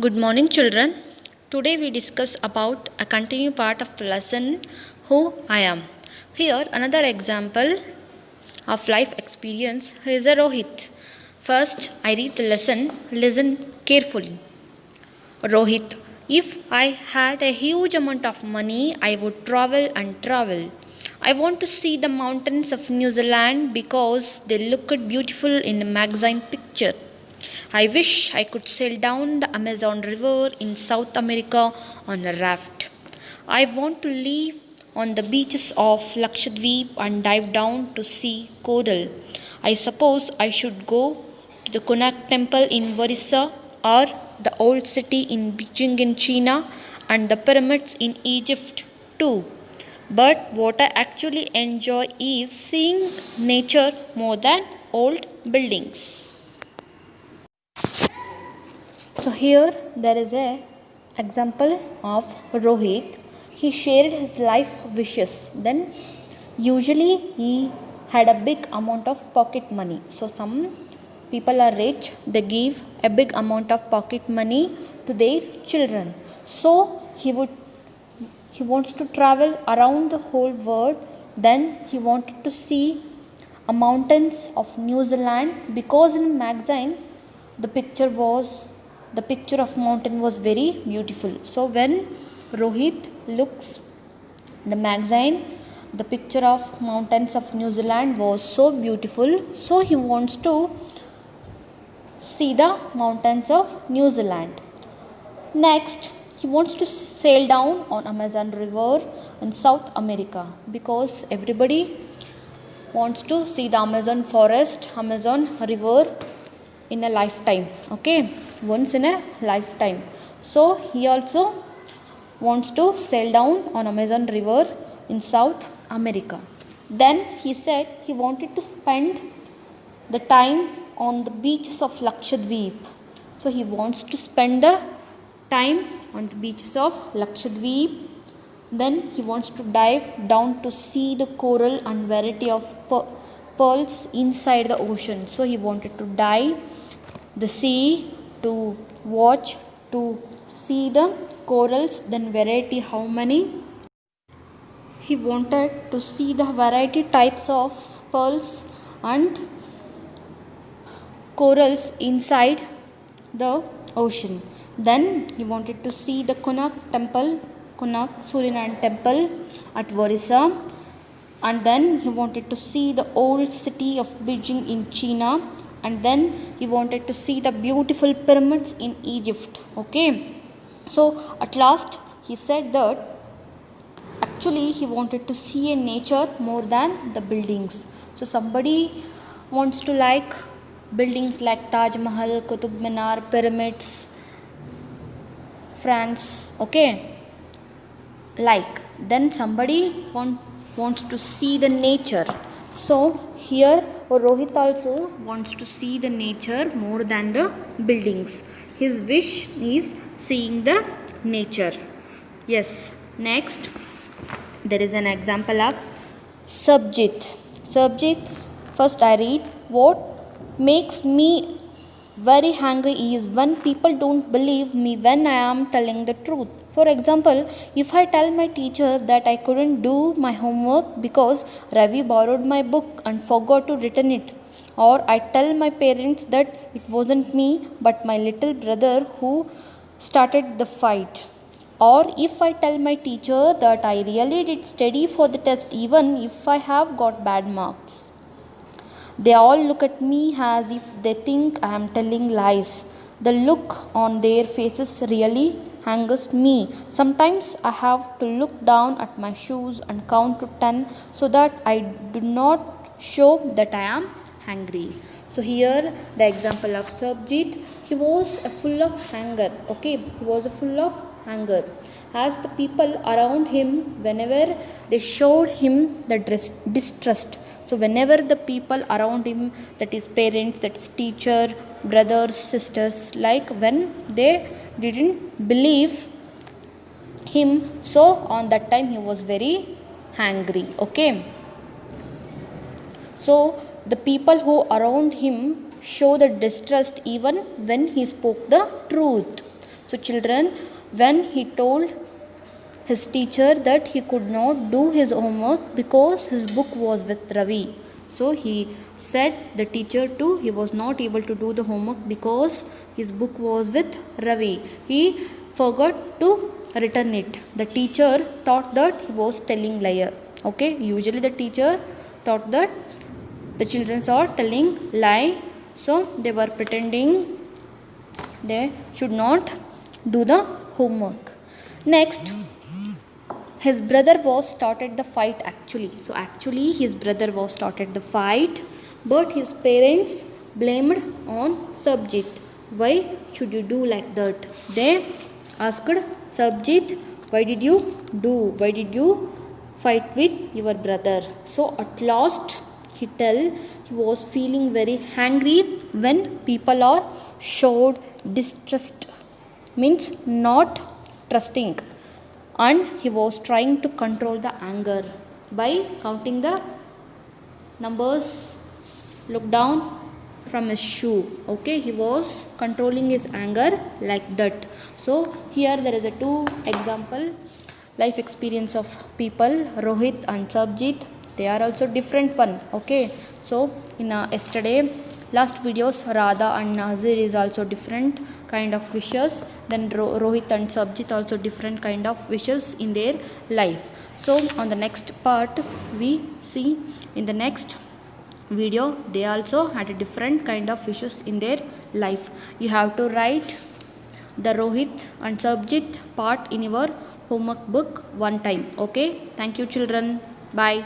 Good morning, children. Today we discuss about a continued part of the lesson Who I Am. Here, another example of life experience is a Rohit. First, I read the lesson. Listen carefully. Rohit, if I had a huge amount of money, I would travel and travel. I want to see the mountains of New Zealand because they look beautiful in a magazine picture. I wish I could sail down the Amazon River in South America on a raft. I want to live on the beaches of Lakshadweep and dive down to see coral. I suppose I should go to the Konark Temple in Orissa or the old city in Beijing in China and the pyramids in Egypt too. But what I actually enjoy is seeing nature more than old buildings. So here there is a example of Rohit. He shared his life wishes. Then usually he had a big amount of pocket money. So some people are rich, they give a big amount of pocket money to their children. So he wants to travel around the whole world. Then he wanted to see a mountains of New Zealand because in magazine the picture was the picture of mountain was very beautiful. So when Rohit looks the magazine, the picture of mountains of New Zealand was so beautiful, so he wants to see the mountains of New Zealand. Next, he wants to sail down on Amazon River in South America because everybody wants to see the Amazon forest, Amazon River in a lifetime. Okay, once in a lifetime. So he also wants to sail down on Amazon River in South America. Then he said he wanted to spend the time on the beaches of Lakshadweep. So he wants to spend the time on the beaches of Lakshadweep. Then he wants to dive down to see the coral and variety of pearls inside the ocean. So he wanted to dive the sea to watch, to see the corals, then variety how many. He wanted to see the variety types of pearls and corals inside the ocean. Then he wanted to see the Konark temple, Konark Suryanarayan temple at Orissa. And then he wanted to see the old city of Beijing in China. And then he wanted to see the beautiful pyramids in Egypt. Okay. So at last he said that actually he wanted to see a nature more than the buildings. So somebody wants to like buildings like Taj Mahal, Qutub Minar, pyramids, France, okay, like then somebody wants to see the nature. So here Rohit also wants to see the nature more than the buildings. His wish is seeing the nature. Yes. Next, there is an example of Sabjit. Sabjit, first I read, what makes me very angry is when people don't believe me when I am telling the truth. For example, if I tell my teacher that I couldn't do my homework because Ravi borrowed my book and forgot to return it, or I tell my parents that it wasn't me but my little brother who started the fight, or if I tell my teacher that I really did study for the test even if I have got bad marks, they all look at me as if they think I am telling lies. The look on their faces really angers me. Sometimes I have to look down at my shoes and count to 10 so that I do not show that I am angry. So here the example of Sabjit, he was full of anger. Okay, he was full of anger. As the people around him, whenever they showed him the distrust, so whenever the people around him, that is parents, that is teacher, brothers, sisters, like when they didn't believe him, so on that time he was very angry. Okay. So the people who around him show the distrust even when he spoke the truth. So children, when he told his teacher that he could not do his homework because his book was with Ravi. So he said the teacher too he was not able to do the homework because his book was with Ravi. He forgot to return it. The teacher thought that he was telling liar. Okay, usually the teacher thought that the children are telling lie, so they were pretending they should not do the homework. Next, his brother was started the fight actually. So actually his brother was started the fight, but his parents blamed on Sabjit. Why should you do like that? They asked Sabjit, why did you do? Why did you fight with your brother? So at last he tell he was feeling very angry when people are showed distrust, means not trusting, and he was trying to control the anger by counting the numbers. Look down from his shoe. Okay, he was controlling his anger like that. So here there is a two example life experience of people, Rohit and Sabjit. They are also different one. Okay, so in yesterday last videos Radha and Nazir is also different kind of wishes, then Rohit and Sabjit also different kind of wishes in their life. So on the next part we see in the next video they also had a different kind of wishes in their life. You have to write the Rohit and Sabjit part in your homework book one time. Okay, thank you children, bye.